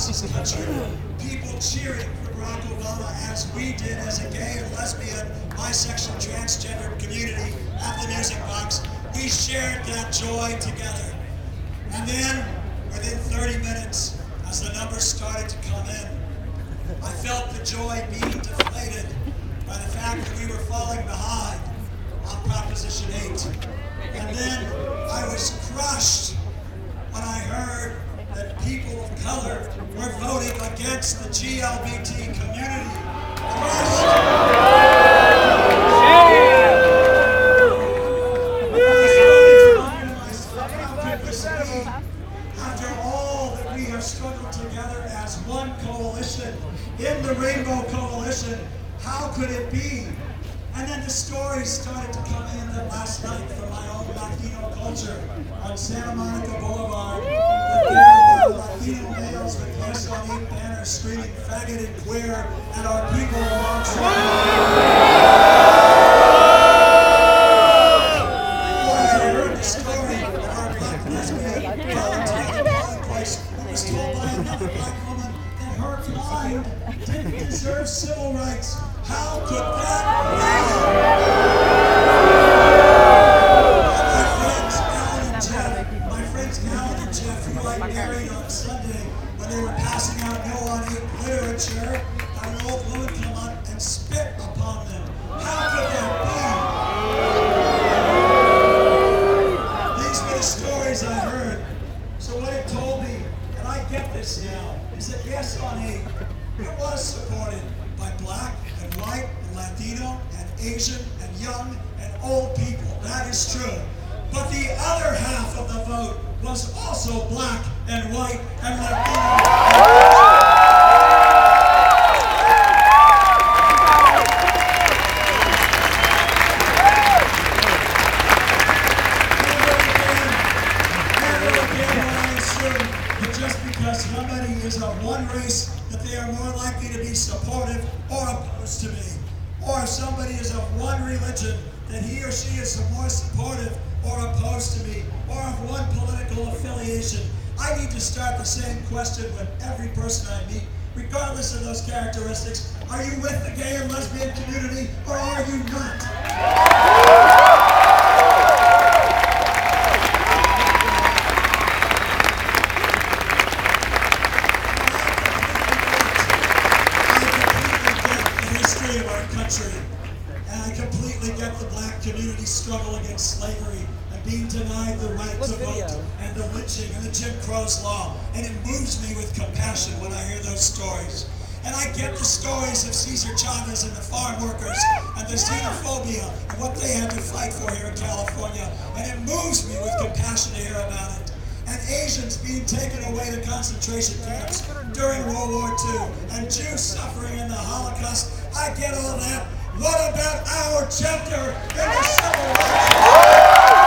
across this country, people cheering for Barack Obama as we did as a gay and lesbian, bisexual, transgender community at the Music Box. We shared that joy together. And then, within 30 minutes, as the numbers started to come in, I felt the joy being deflated by the fact that we were falling behind on Proposition 8. And then I was crushed when I heard that people of color were voting against the GLBT community. After all that we have struggled together as one coalition, in the Rainbow Coalition, how could it be? And then the stories started to come in that last night from my own Latino culture on Santa Monica Boulevard. There were Latino males with Yes on 8 banners screaming faggot and queer and our people alongside. As I heard the story of our black lesbian volunteer polling place who was told by another black woman that her kind didn't deserve civil rights. How could that be? My friends Alan and Jeff, who I married on Sunday when they were passing out No on 8 literature, had an old woman come up and spit upon them. How could that be? These were the stories I heard. So what it told me, and I get this now, is that Yes on 8, it was supported by black and white and Latino and Asian and young and old people. That is true. But the other half of the vote was also black and white and Latino. Just because somebody is of one race, that they are more likely to be supportive or opposed to me. Or if somebody is of one religion, that he or she is more supportive or opposed to me. Or of one political affiliation. I need to start the same question with every person I meet, regardless of those characteristics. Are you with the gay and lesbian community, or are you not? Of our country, and I completely get the black community's struggle against slavery and being denied the right to vote and the lynching and the Jim Crow's law, and it moves me with compassion when I hear those stories. And I get the stories of Cesar Chavez and the farm workers and the xenophobia and what they had to fight for here in California, and it moves me with compassion to hear about it. And Asians being taken away to concentration camps during World War II, and Jews suffering in the Holocaust. I get all that. What about our chapter in the Civil Rights?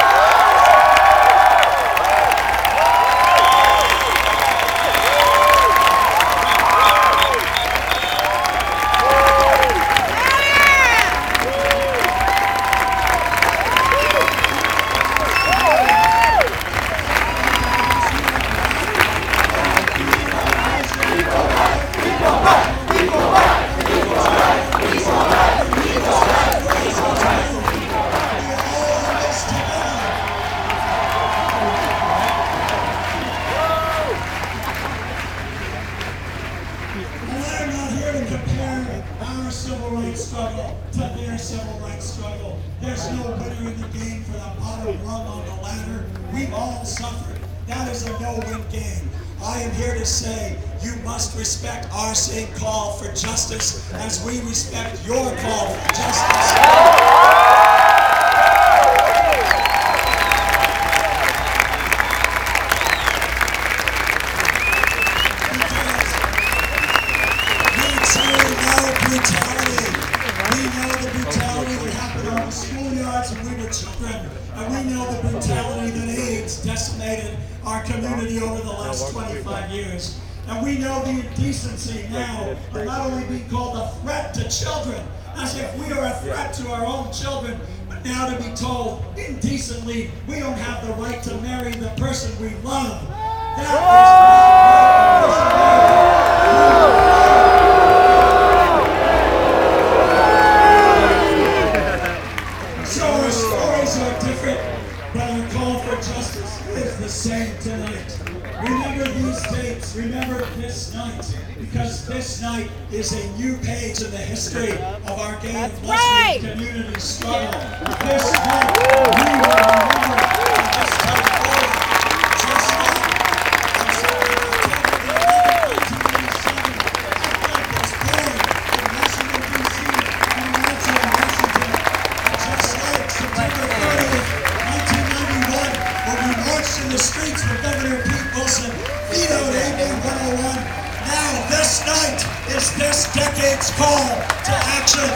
Our civil rights struggle to their civil rights struggle. There's no winner in the game for the bottom rung on the ladder. We've all suffered. That is a no-win game. I am here to say you must respect our same call for justice as we respect your call for justice. We know the brutality that happened on the schoolyards when we were children, and we know the brutality that AIDS decimated our community over the last 25 years. And we know the indecency now of not only being called a threat to children, as if we are a threat to our own children, but now to be told indecently we don't have the right to marry the person we love. That is not the same tonight. Remember these dates, remember this night, because this night is a new page in the history of our gay and lesbian community struggle. This night, we will remember this time forward. Just like on September 1987, Frank was born in Washington, D.C., and Washington, and just like September 30th, 1991, when we marched in the streets with Governor Pete Wilson, vetoed AB 101. Now this night is this decade's call to action.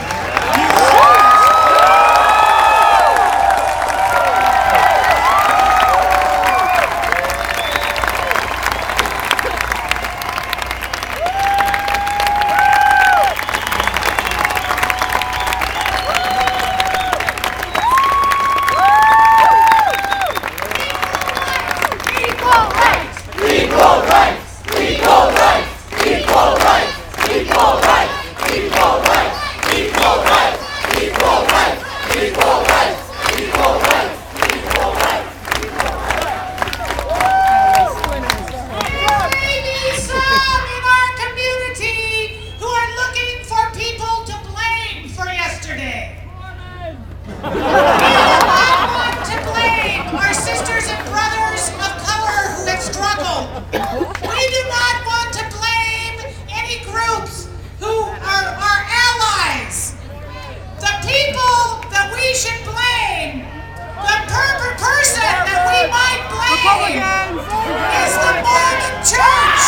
Is the Mormon Church!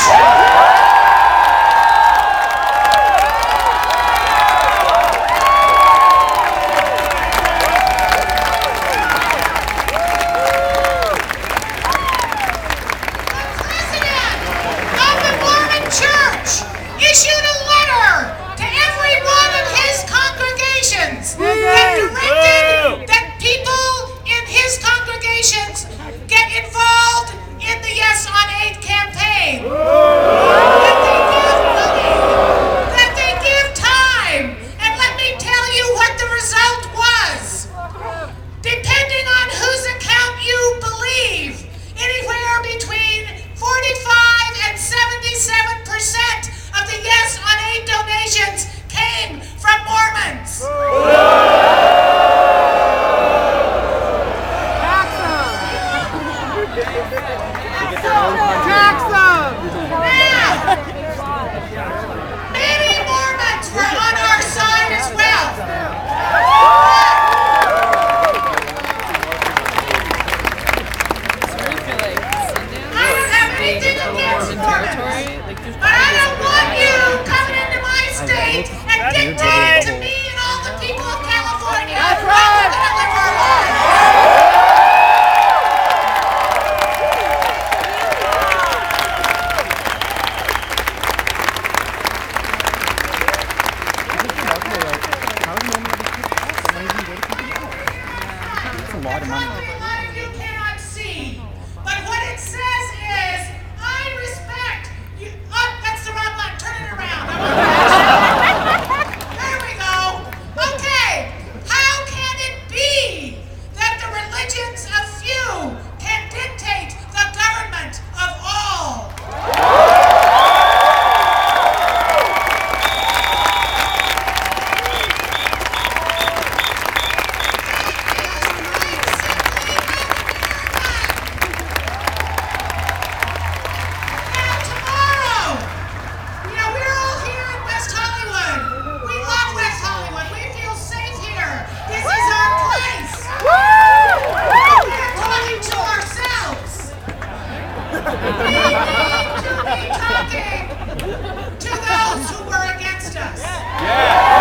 Yeah.